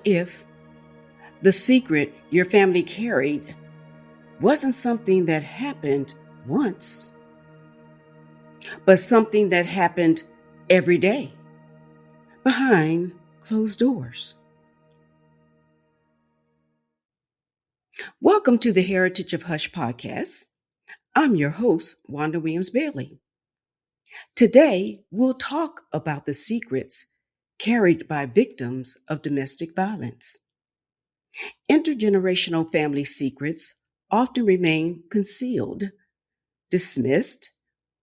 if the secret your family carried wasn't something that happened once, but something that happened every day behind closed doors? Welcome to the Heritage of Hush podcast. I'm your host, Wanda Williams-Bailey. Today, we'll talk about the secrets carried by victims of domestic violence. Intergenerational family secrets often remain concealed, dismissed,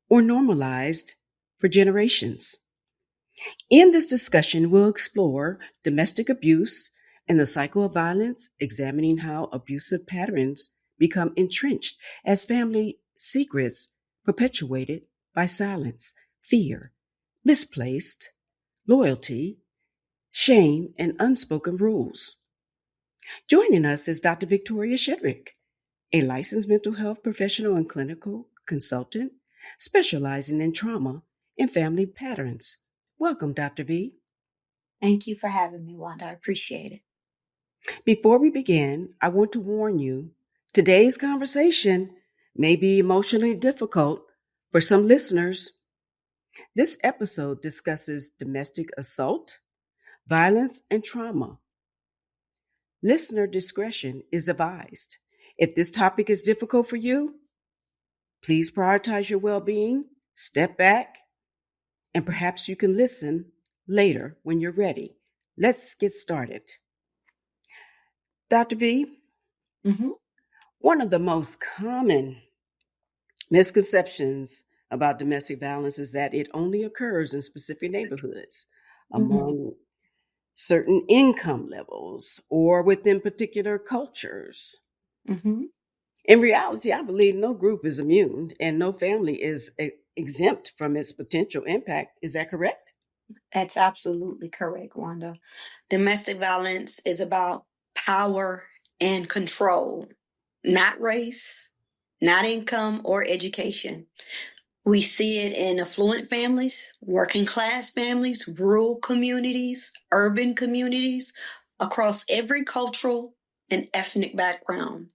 or normalized for generations. In this discussion, we'll explore domestic abuse and the cycle of violence, examining how abusive patterns become entrenched as family secrets perpetuated by silence, fear, misplaced loyalty, shame, and unspoken rules. Joining us is Dr. Victoria Shedrick, a licensed mental health professional and clinical consultant specializing in trauma and family patterns. Welcome, Dr. V. Thank you for having me, Wanda. I appreciate it. Before we begin, I want to warn you, today's conversation may be emotionally difficult for some listeners. This episode discusses domestic assault, violence, and trauma. Listener discretion is advised. If this topic is difficult for you, please prioritize your well-being, step back, and perhaps you can listen later when you're ready. Let's get started. Dr. V, One of the most common misconceptions about domestic violence is that it only occurs in specific neighborhoods, among certain income levels, or within particular cultures. In reality, I believe no group is immune and no family is exempt from its potential impact. Is that correct? That's absolutely correct, Wanda. Domestic violence is about power and control, not race, not income or education. We see it in affluent families, working class families, rural communities, urban communities, across every cultural and ethnic background.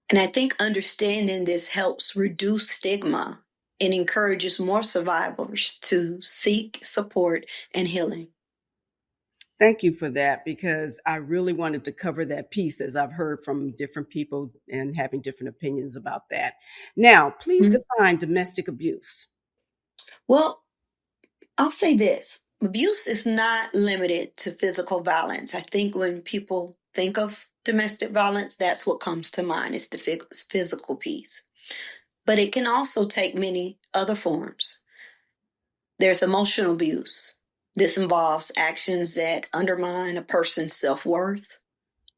And I think understanding this helps reduce stigma and encourages more survivors to seek support and healing. Thank you for that, because I really wanted to cover that piece, as I've heard from different people and having different opinions about that. Now, please define domestic abuse. Well, I'll say this. Abuse is not limited to physical violence. I think when people think of domestic violence, that's what comes to mind. It's the physical piece. But it can also take many other forms. There's emotional abuse. This involves actions that undermine a person's self-worth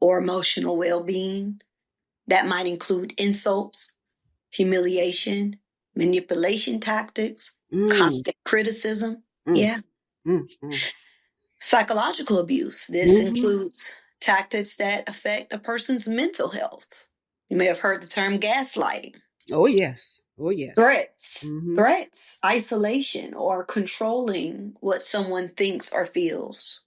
or emotional well-being. That might include insults, humiliation, manipulation tactics, constant criticism. Yeah. Psychological abuse. This includes tactics that affect a person's mental health. You may have heard the term gaslighting. Oh, yes. Oh, yes. Threats, isolation, or controlling what someone thinks or feels.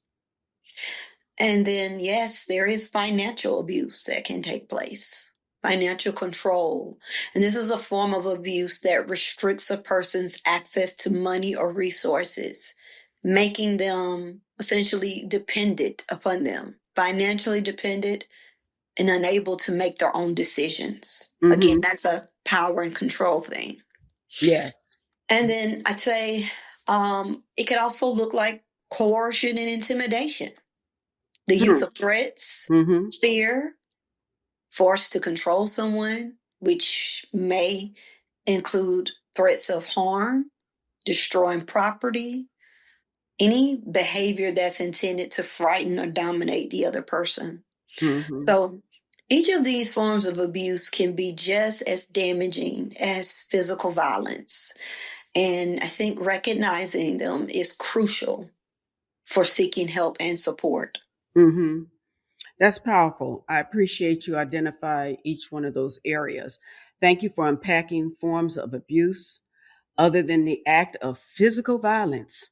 And then, yes, there is financial abuse that can take place. Financial control. And this is a form of abuse that restricts a person's access to money or resources, making them essentially dependent upon them, financially dependent and unable to make their own decisions. Again, that's a power and control thing. Yes. And then I'd say it could also look like coercion and intimidation. The use of threats, fear, force to control someone, which may include threats of harm, destroying property, any behavior that's intended to frighten or dominate the other person. So each of these forms of abuse can be just as damaging as physical violence. And I think recognizing them is crucial for seeking help and support. That's powerful. I appreciate you identify each one of those areas. Thank you for unpacking forms of abuse other than the act of physical violence.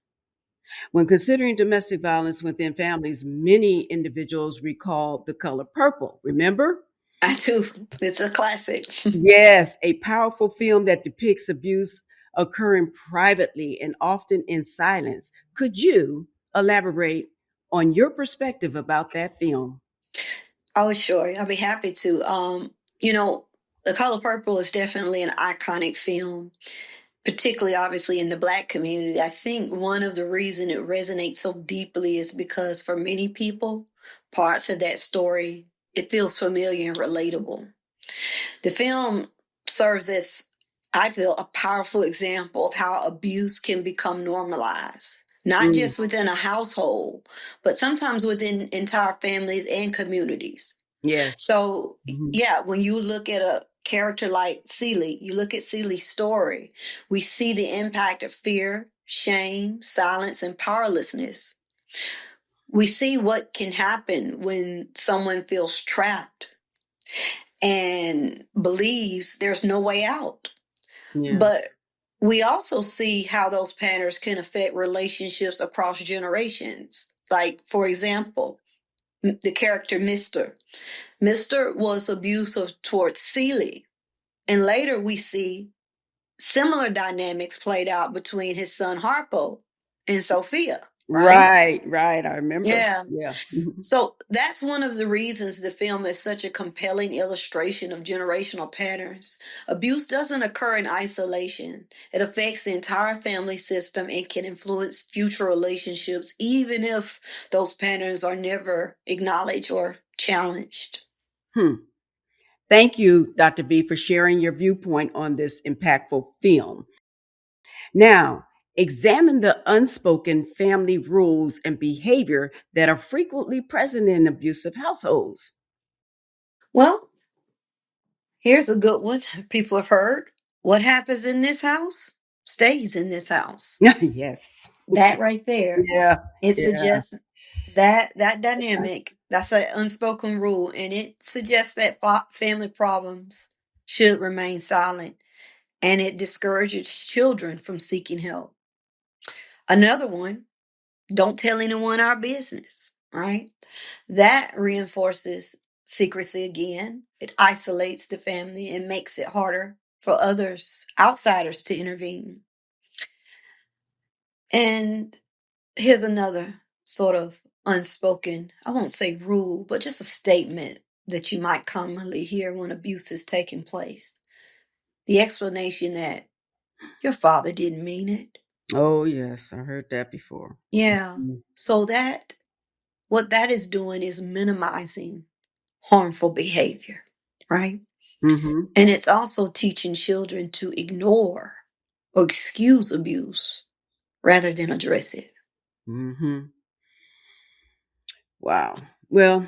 When considering domestic violence within families, many individuals recall The Color Purple. Remember? I do. It's a classic. Yes, a powerful film that depicts abuse occurring privately and often in silence. Could you elaborate on your perspective about that film? Oh, sure. I'll be happy to. You know, The Color Purple is definitely an iconic film, particularly obviously in the Black community. I think one of the reason it resonates so deeply is because for many people, parts of that story, it feels familiar and relatable. The film serves as, I feel, a powerful example of how abuse can become normalized, not Mm, just within a household, but sometimes within entire families and communities. yes. So, Mhm. yeah, when you look at a character like Celie, you look at Celie's story, we see the impact of fear, shame, silence, and powerlessness. We see what can happen when someone feels trapped and believes there's no way out. Yeah. But we also see how those patterns can affect relationships across generations. Like, for example, the character Mr. Mr. was abusive towards Celie. And later we see similar dynamics played out between his son Harpo and Sophia, right? Right, right. I remember. Yeah. Yeah. Mhm. So that's one of the reasons the film is such a compelling illustration of generational patterns. Abuse doesn't occur in isolation. It affects the entire family system and can influence future relationships, even if those patterns are never acknowledged or challenged. Hmm. Thank you, Dr. V, for sharing your viewpoint on this impactful film. Now, examine the unspoken family rules and behavior that are frequently present in abusive households. Well, here's a good one people have heard. What happens in this house stays in this house. Yes. That right there. Yeah. It Yeah. suggests that dynamic, that's an unspoken rule, and it suggests that family problems should remain silent, and it discourages children from seeking help. Another one, don't tell anyone our business, right? That reinforces secrecy again. It isolates the family and makes it harder for others, outsiders, to intervene. And here's another sort of unspoken, I won't say rule, but just a statement that you might commonly hear when abuse is taking place. The explanation that your father didn't mean it. Oh, yes. I heard that before. Yeah. So that what that is doing is minimizing harmful behavior, right? Mm-hmm. And it's also teaching children to ignore or excuse abuse rather than address it. Mm-hmm. Wow. Well,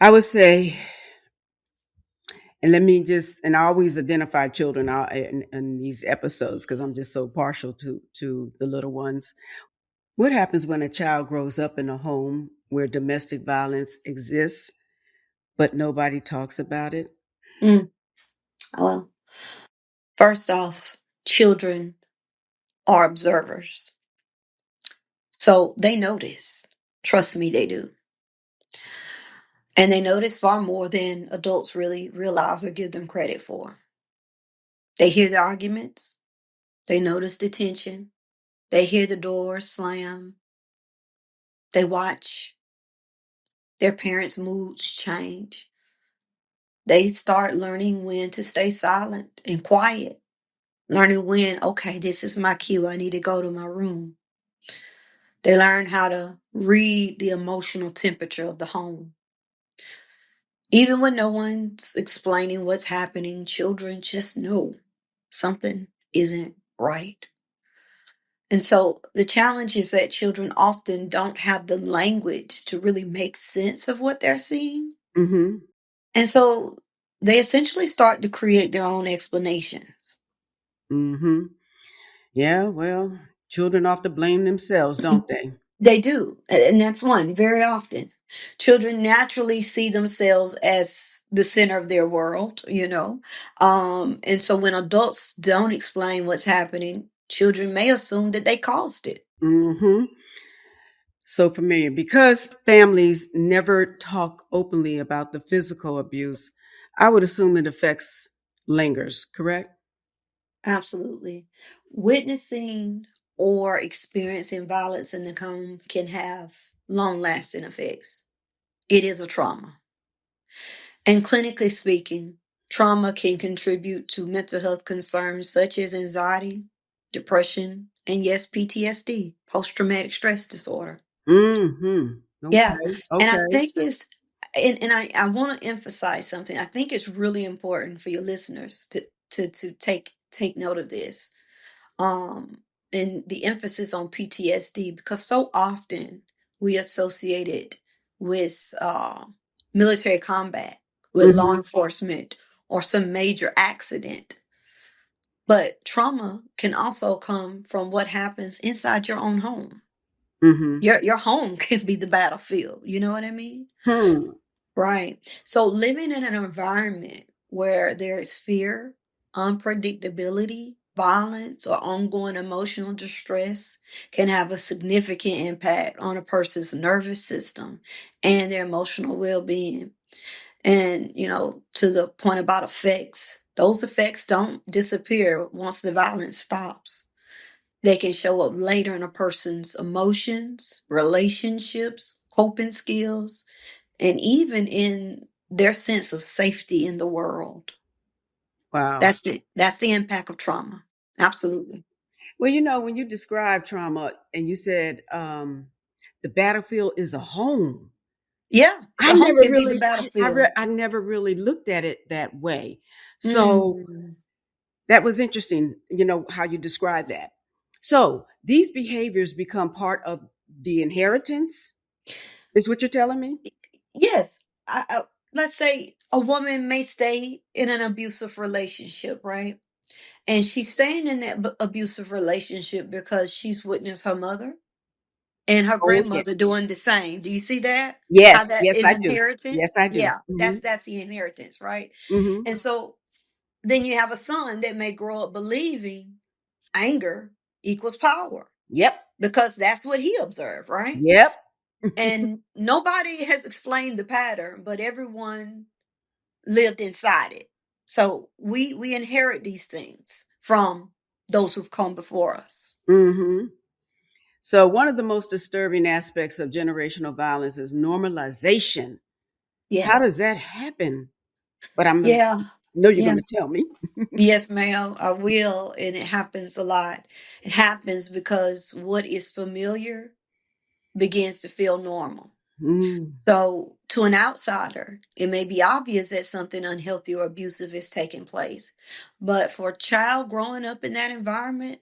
I would say, and let me just, and I always identify children in these episodes because I'm just so partial to the little ones. What happens when a child grows up in a home where domestic violence exists, but nobody talks about it? Mm. Well, first off, children are observers. So they notice. Trust me, they do. And they notice far more than adults really realize or give them credit for. They hear the arguments, they notice the tension, they hear the doors slam, they watch their parents' moods change. They start learning when to stay silent and quiet, learning when, okay, this is my cue, I need to go to my room. They learn how to read the emotional temperature of the home. Even when no one's explaining what's happening, children just know something isn't right. And so the challenge is that children often don't have the language to really make sense of what they're seeing. Mm-hmm. And so they essentially start to create their own explanations. Mm-hmm. Yeah, well, children often blame themselves, don't they? They do. And that's one, very often. Children naturally see themselves as the center of their world, you know. And so when adults don't explain what's happening, children may assume that they caused it. Mm-hmm. So familiar because families never talk openly about the physical abuse. I would assume it affects lingers, correct? Absolutely. Witnessing or experiencing violence in the home can have long lasting effects. It is a trauma. And clinically speaking, trauma can contribute to mental health concerns such as anxiety, depression, and yes, PTSD, post traumatic stress disorder. Mm-hmm. Yeah. Okay. And I Okay. think it's, and I want to emphasize something. I think it's really important for your listeners to take note of this. Um, and the emphasis on PTSD, because so often we associate it with military combat, with law Mm-hmm. enforcement, or some major accident. But trauma can also come from what happens inside your own home. Mm-hmm. Your home can be the battlefield. You know what I mean? Hmm. Right. So living in an environment where there is fear, unpredictability, violence, or ongoing emotional distress can have a significant impact on a person's nervous system and their emotional well-being. And, to the point about effects, those effects don't disappear once the violence stops. They can show up later in a person's emotions, relationships, coping skills, and even in their sense of safety in the world. Wow. That's the impact of trauma. Absolutely. Well, when you describe trauma and you said the battlefield is a home, Yeah, I the home never can be the really, battlefield. I never really looked at it that way. So Mm. that was interesting, how you described that. So these behaviors become part of the inheritance, is what you're telling me? Yes. Let's say a woman may stay in an abusive relationship, right? And she's staying in that abusive relationship because she's witnessed her mother and her Oh, yeah. grandmother doing the same. Do you see that? How Yes, that yes, is I do. Yes, inheritance? I do. Yeah, that's the inheritance, right? Mm-hmm. And so then you have a son that may grow up believing anger equals power Yep. because that's what he observed, right? Yep. And nobody has explained the pattern, but everyone lived inside it. So we inherit these things from those who've come before us. Mm-hmm. So one of the most disturbing aspects of generational violence is normalization. How Yes. does that happen? But I'm gonna Yeah. know you're Yeah. gonna tell me. Yes, ma'am. I will. And it happens a lot. It happens because what is familiar begins to feel normal. Mm. So, to an outsider, it may be obvious that something unhealthy or abusive is taking place. But for a child growing up in that environment,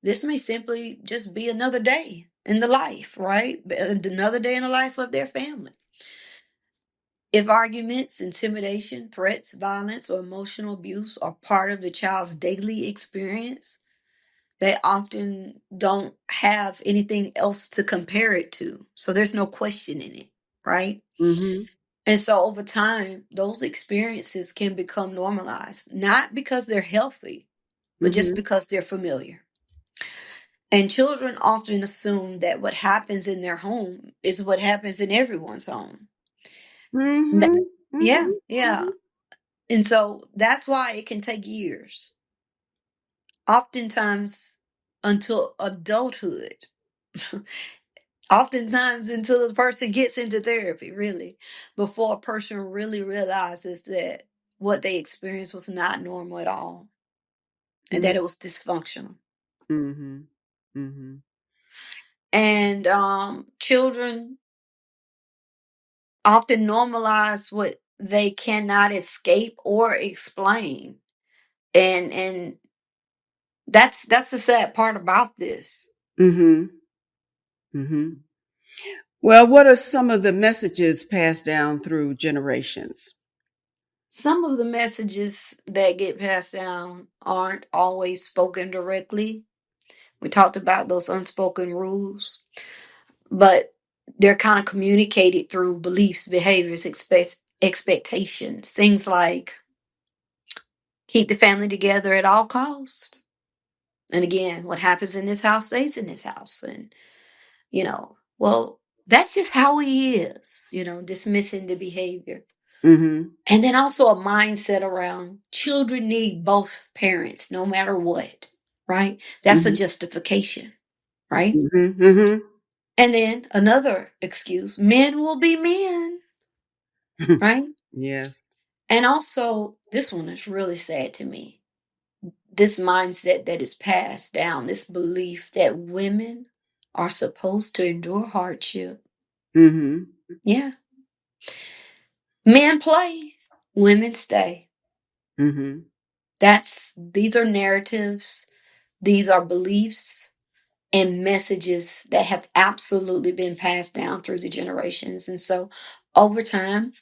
this may simply just be another day in the life, right? Another day in the life of their family. If arguments, intimidation, threats, violence, or emotional abuse are part of the child's daily experience, they often don't have anything else to compare it to. So there's no question in it, right? Mm-hmm. And so over time, those experiences can become normalized, not because they're healthy, but just Mm-hmm. because they're familiar. And children often assume that what happens in their home is what happens in everyone's home. Mm-hmm. That- Mm-hmm. yeah, yeah. And so that's why it can take years, oftentimes until adulthood, oftentimes until the person gets into therapy, really, before a person really realizes that what they experienced was not normal at all and that it was dysfunctional. Mm-hmm. Mm-hmm. And children often normalize what they cannot escape or explain. And that's the sad part about this. Mm-hmm. Mm-hmm. Well, what are some of the messages passed down through generations? Some of the messages that get passed down aren't always spoken directly. We talked about those unspoken rules, but they're kind of communicated through beliefs, behaviors, expectations. Things like keep the family together at all costs. And again, what happens in this house stays in this house. And, well, that's just how he is, dismissing the behavior. Mm-hmm. And then also a mindset around children need both parents no matter what, right? That's a Mm-hmm. justification, right? Mm-hmm. Mm-hmm. And then another excuse, men will be men, right? Yes. And also, this one is really sad to me. This mindset that is passed down, this belief that women are supposed to endure hardship. Mm-hmm. Yeah. Men play, women stay. Mm-hmm. These are narratives, these are beliefs and messages that have absolutely been passed down through the generations. And so over time,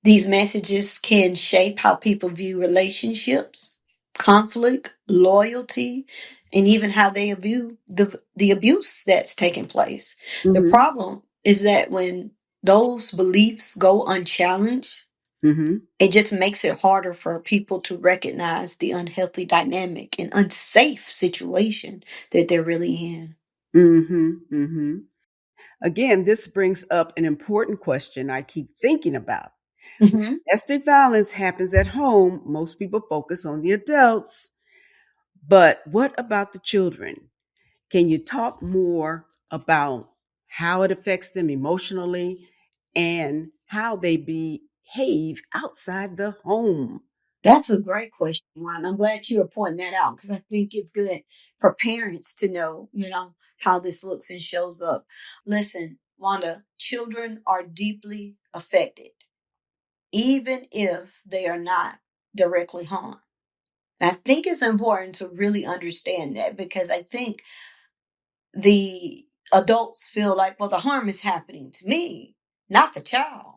these messages can shape how people view relationships, conflict, loyalty, and even how they view the abuse that's taking place. The Mm-hmm. problem is that when those beliefs go unchallenged, Mm-hmm. it just makes it harder for people to recognize the unhealthy dynamic and unsafe situation that they're really in. Mm-hmm. Mm-hmm. Again, this brings up an important question I keep thinking about. Mm-hmm. Domestic violence happens at home. Most people focus on the adults, but what about the children? Can you talk more about how it affects them emotionally and how they behave outside the home? That's a great question, Juan. I'm glad you are pointing that out because I think it's good for parents to know, how this looks and shows up. Listen, Wanda, children are deeply affected, even if they are not directly harmed. I think it's important to really understand that because I think the adults feel like, well, the harm is happening to me, not the child.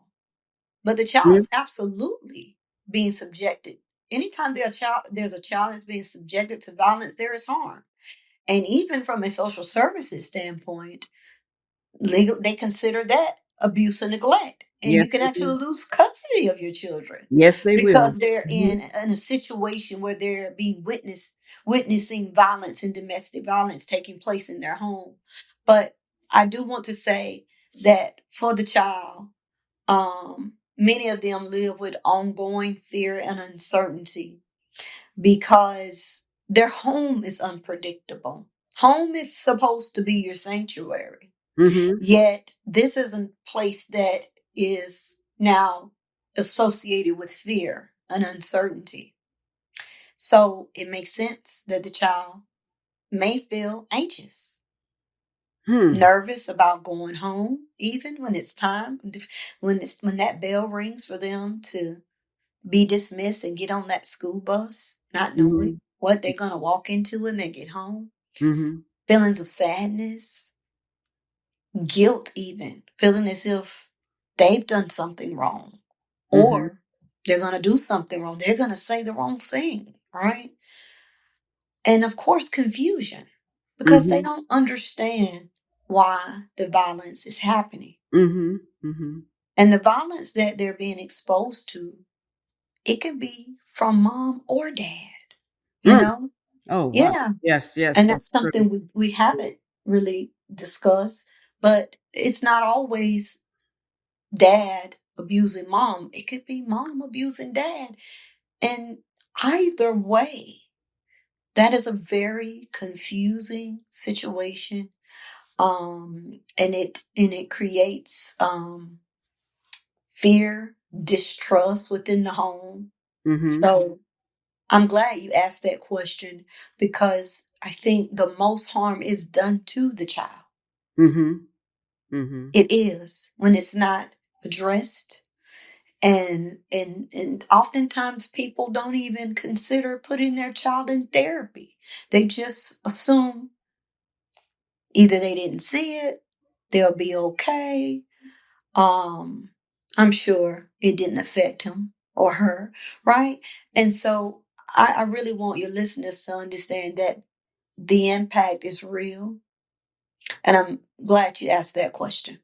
But the child Mhm. is absolutely being subjected. Anytime there's a child that's being subjected to violence, there is harm. And even from a social services standpoint, they consider that abuse and neglect. And Yes, you can they do. actually lose custody of your children Yes, they will. because they're Mhm. in a situation where they're being witnessing violence and domestic violence taking place in their home. But I do want to say that for the child, many of them live with ongoing fear and uncertainty because their home is unpredictable. Home is supposed to be your sanctuary. Mhm. Yet, this is a place that is now associated with fear and uncertainty. So, it makes sense that the child may feel anxious, Hmm. nervous about going home, even when it's time, when that bell rings for them to be dismissed and get on that school bus, not knowing Mhm. what they're going to walk into when they get home. Mhm. Feelings of sadness, guilt, even feeling as if they've done something wrong Mhm. or they're going to do something wrong. They're going to say the wrong thing, right? And of course, confusion because they Mhm. don't understand why the violence is happening. Mhm. Mhm. And the violence that they're being exposed to, it can be from mom or dad, you Mm. know? Oh, wow. Yeah. Yes, yes, And that's that's true. something we haven't really discussed, but it's not always dad abusing mom. It could be mom abusing dad. And either way, that is a very confusing situation. And it creates fear, distrust within the home. Mhm. So I'm glad you asked that question because I think the most harm is done to the child. Mhm. Mhm. It is when it's not addressed. And oftentimes people don't even consider putting their child in therapy. They just assume either they didn't see it, they'll be okay. Um, I'm sure it didn't affect him or her, right? And so I really want your listeners to understand that the impact is real. And I'm glad you asked that question.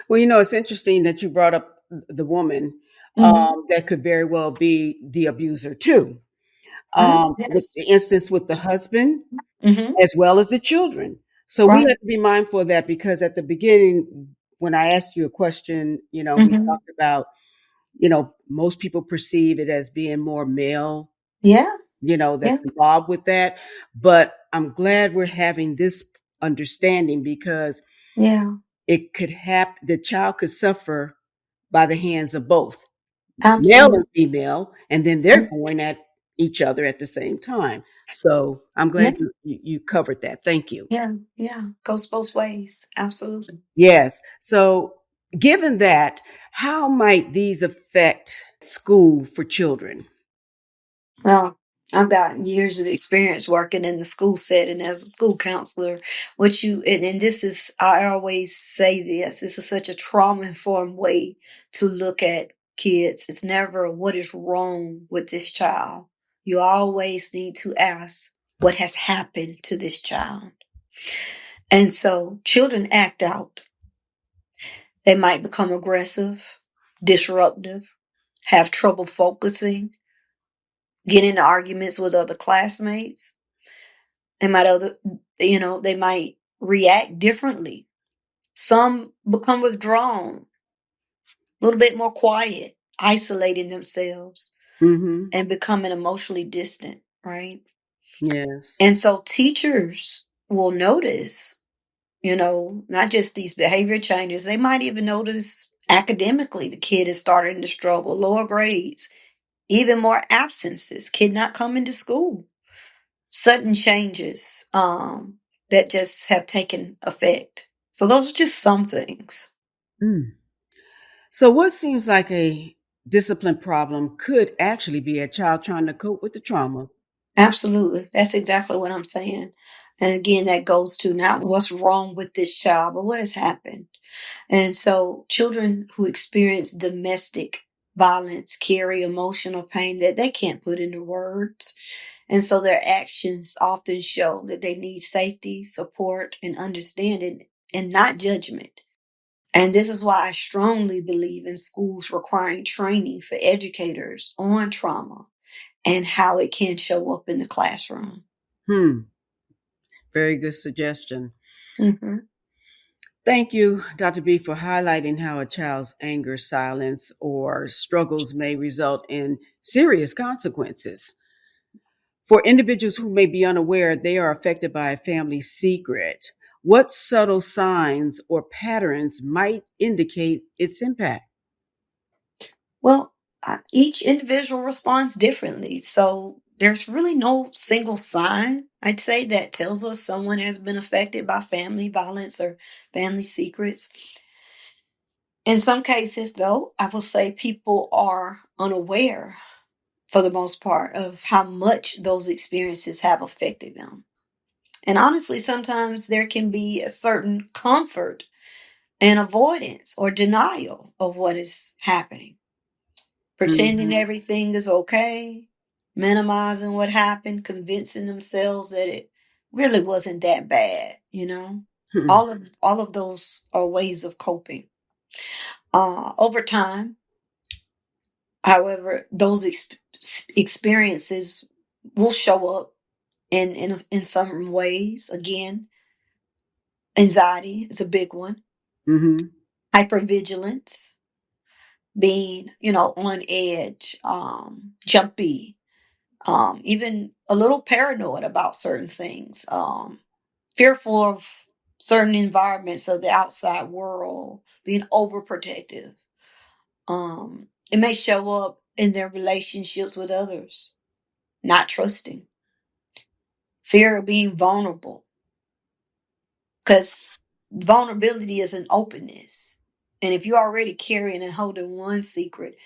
Well, it's interesting that you brought up the woman Mm-hmm. that could very well be the abuser too. with Yes. the instance with the husband Mm-hmm. as well as the children. So we Right. have to be mindful of that because at the beginning, when I asked you a question, we Mm-hmm. talked about, most people perceive it as being more male, Yeah. Yeah. that's involved with that. But I'm glad we're having this understanding because Yeah. it could happen, the child could suffer by the hands of both male and Absolutely. female, and then they're going at each other at the same time. So I'm Yeah. glad you covered that. Thank you. Yeah. Yeah. Goes both ways. Absolutely. Yes. So given that, how might these affect school for children? Well, I've got years of experience working in the school setting as a school counselor. And this is, I always say this is such a trauma informed way to look at kids. It's never what is wrong with this child. You always need to ask what has happened to this child. And so children act out. They might become aggressive, disruptive, have trouble focusing, get into arguments with other classmates. They might react differently. Some become withdrawn, a little bit more quiet, isolating themselves Mm-hmm. and becoming emotionally distant, right? Yes. And so teachers will notice, not just these behavior changes, they might even notice academically the kid is starting to struggle, lower grades, even more absences, kid not coming to school, sudden changes that just have taken effect. So those are just some things. Mm. So what seems like a discipline problem could actually be a child trying to cope with the trauma. Absolutely. That's exactly what I'm saying. And again, that goes to not what's wrong with this child, but what has happened. And so children who experience domestic violence carry emotional pain that they can't put into words. And so their actions often show that they need safety, support, and understanding and not judgment. And this is why I strongly believe in schools requiring training for educators on trauma and how it can show up in the classroom. Hmm. Very good suggestion. Mm-hmm. Thank you, Dr. B, for highlighting how a child's anger, silence, or struggles may result in serious consequences. For individuals who may be unaware they are affected by a family secret, what subtle signs or patterns might indicate its impact? Well, each individual responds differently. So there's really no single sign, I'd say, that tells us someone has been affected by family violence or family secrets. In some cases, though, I will say people are unaware for the most part of how much those experiences have affected them. And honestly, sometimes there can be a certain comfort and avoidance or denial of what is happening, pretending Mm-hmm. everything is okay, minimizing what happened, convincing themselves that it really wasn't that bad. Hmm. All of those are ways of coping. Over time, however, those experiences will show up in some ways. Again, anxiety is a big one. Mm-hmm. Hypervigilance, being, on edge, jumpy, even a little paranoid about certain things, fearful of certain environments of the outside world, being overprotective. It may show up in their relationships with others, not trusting, fear of being vulnerable, because vulnerability is an openness. And if you're already carrying and holding one secret,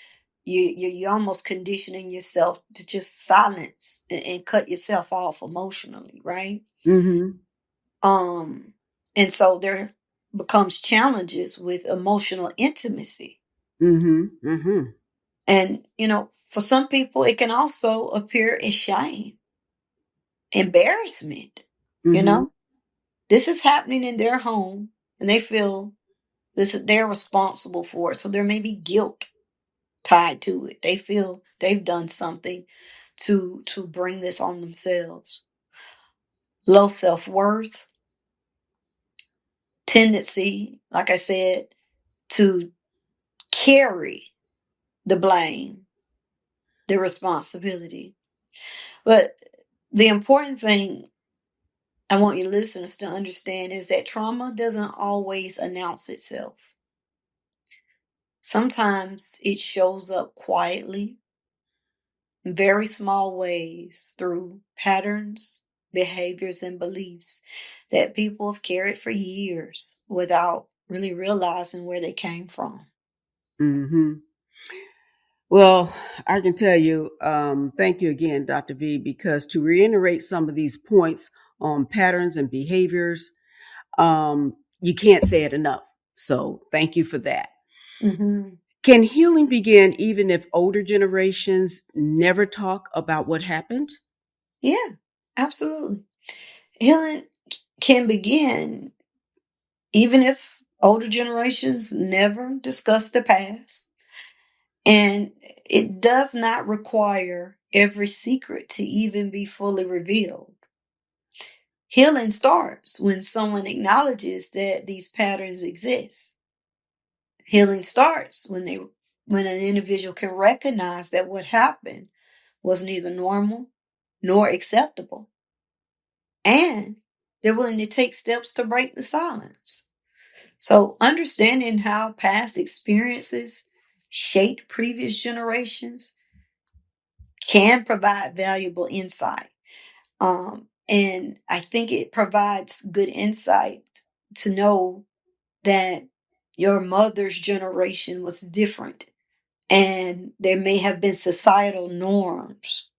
you're almost conditioning yourself to just silence and cut yourself off emotionally, right? Mm-hmm. Um, and so there becomes challenges with emotional intimacy. Mm-hmm. Mm-hmm. And, for some people, it can also appear as shame, embarrassment. You Mm-hmm. know, this is happening in their home and they feel they're responsible for it. So there may be guilt tied to it. They feel they've done something to bring this on themselves. Low self-worth, tendency, like I said, to carry the blame, the responsibility. But the important thing I want your listeners to understand is that trauma doesn't always announce itself. Sometimes it shows up quietly, in very small ways, through patterns, behaviors, and beliefs that people have carried for years without really realizing where they came from. Mm-hmm. Well, I can tell you, thank you again, Dr. V, because to reiterate some of these points on patterns and behaviors, you can't say it enough. So thank you for that. Mm-hmm. Can healing begin even if older generations never talk about what happened? Yeah, absolutely. Healing can begin even if older generations never discuss the past. And it does not require every secret to even be fully revealed. Healing starts when someone acknowledges that these patterns exist. Healing starts when an individual can recognize that what happened was neither normal nor acceptable, and they're willing to take steps to break the silence. So, understanding how past experiences shaped previous generations can provide valuable insight. And I think it provides good insight to know that your mother's generation was different and there may have been societal norms.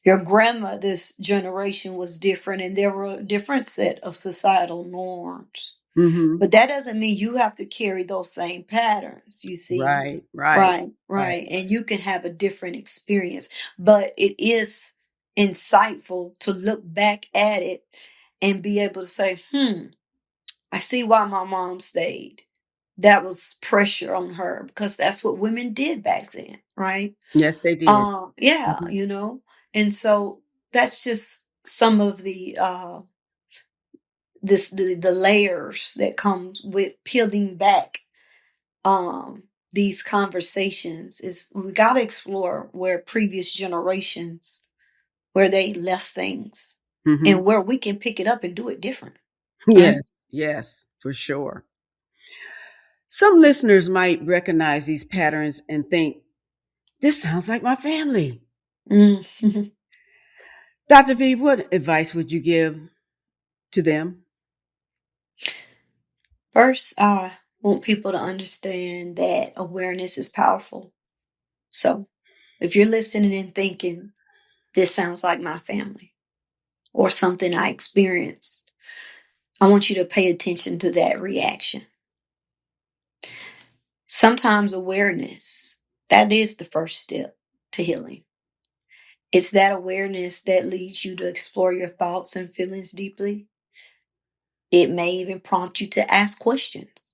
Your grandmother's generation was different and there were a different set of societal norms. Mm-hmm. But that doesn't mean you have to carry those same patterns, you see. Right, right, Right, right. right. And you can have a different experience. But it is insightful to look back at it and be able to say, I see why my mom stayed. That was pressure on her because that's what women did back then, right? Yes, they did. Yeah, Mm-hmm. And so that's just some of the the layers that comes with peeling back these conversations. Is we got to explore where previous generations where they left things Mm-hmm. and where we can pick it up and do it different, right? Yes, yes, for sure. Some listeners might recognize these patterns and think, this sounds like my family. Mm. Dr. V, what advice would you give to them? First, I want people to understand that awareness is powerful. So if you're listening and thinking, this sounds like my family or something I experienced, I want you to pay attention to that reaction. Sometimes awareness, that is the first step to healing. It's that awareness that leads you to explore your thoughts and feelings deeply. It may even prompt you to ask questions,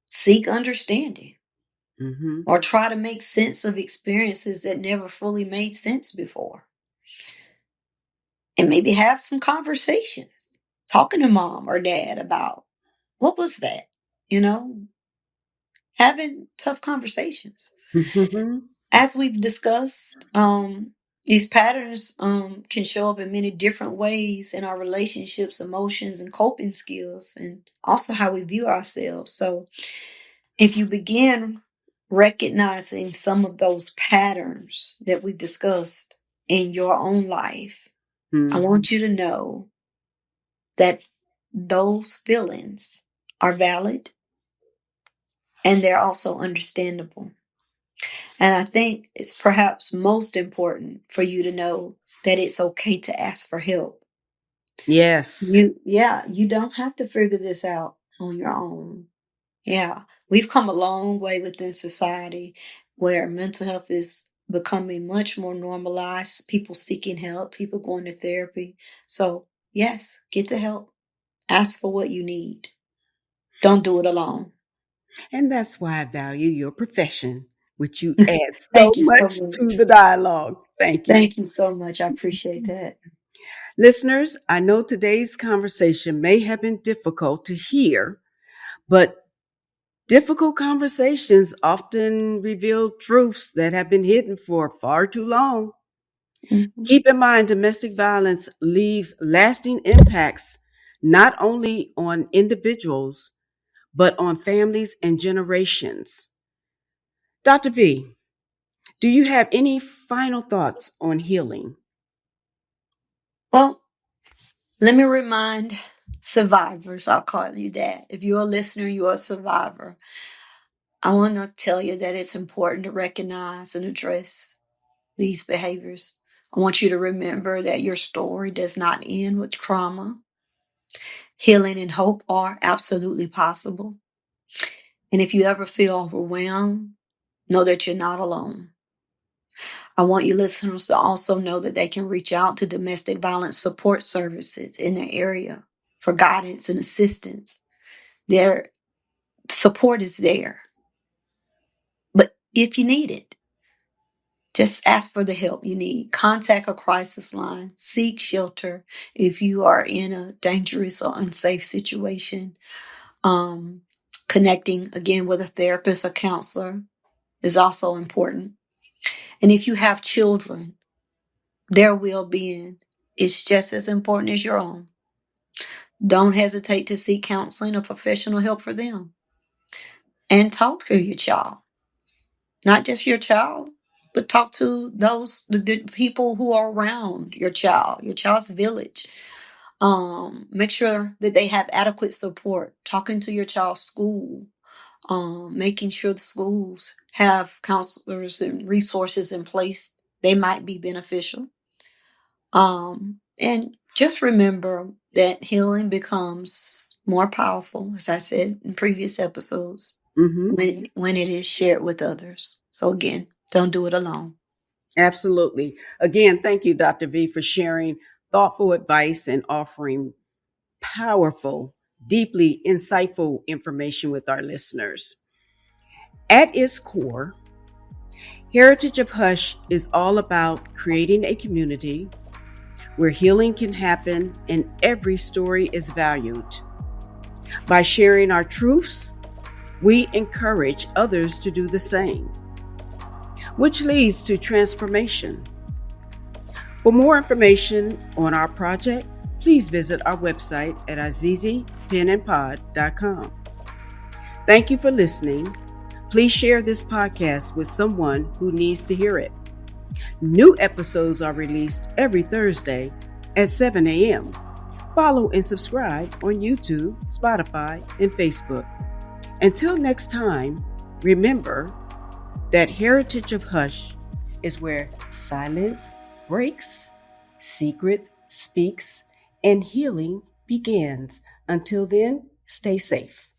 seek understanding, Mm-hmm. or try to make sense of experiences that never fully made sense before. And maybe have some conversations, talking to mom or dad about what was that? You know, having tough conversations. Mm-hmm. As we've discussed, these patterns can show up in many different ways in our relationships, emotions, and coping skills, and also how we view ourselves. So, if you begin recognizing some of those patterns that we discussed in your own life, I Mm-hmm. want you to know that those feelings are valid and they're also understandable. And I think it's perhaps most important for you to know that it's okay to ask for help. Yes. You don't have to figure this out on your own. Yeah, we've come a long way within society where mental health is becoming much more normalized, people seeking help, people going to therapy. So, yes, get the help. Ask for what you need. Don't do it alone. And that's why I value your profession. which you add so Thank you so much much. to the dialogue. Thank you. Thank you so much. I appreciate that. Listeners, I know today's conversation may have been difficult to hear, but difficult conversations often reveal truths that have been hidden for far too long. Mm-hmm. Keep in mind, domestic violence leaves lasting impacts not only on individuals, but on families and generations. Dr. V, do you have any final thoughts on healing? Well, let me remind survivors, I'll call you that. If you're a listener, you're a survivor. I want to tell you that it's important to recognize and address these behaviors. I want you to remember that your story does not end with trauma. Healing and hope are absolutely possible. And if you ever feel overwhelmed, know that you're not alone. I want you listeners to also know that they can reach out to domestic violence support services in their area for guidance and assistance. Their support is there. But if you need it, just ask for the help you need. Contact a crisis line. Seek shelter if you are in a dangerous or unsafe situation. Connecting again with a therapist or counselor is also important. And if you have children, their well being is just as important as your own. Don't hesitate to seek counseling or professional help for them. And talk to your child. Not just your child, but talk to the people who are around your child's village. Make sure that they have adequate support. Talking to your child's school, making sure the schools have counselors and resources in place. They might be beneficial. And just remember that healing becomes more powerful, as I said in previous episodes, when it is shared with others. So again, don't do it alone. Absolutely. Again, thank you, Dr. V, for sharing thoughtful advice and offering powerful, deeply insightful information with our listeners. At its core, Heritage of Hush is all about creating a community where healing can happen and every story is valued. By sharing our truths, we encourage others to do the same, which leads to transformation. For more information on our project, please visit our website at azizipennandpod.com. Thank you for listening. Please share this podcast with someone who needs to hear it. New episodes are released every Thursday at 7 a.m. Follow and subscribe on YouTube, Spotify, and Facebook. Until next time, remember that Heritage of Hush is where silence breaks, secret speaks, and healing begins. Until then, stay safe.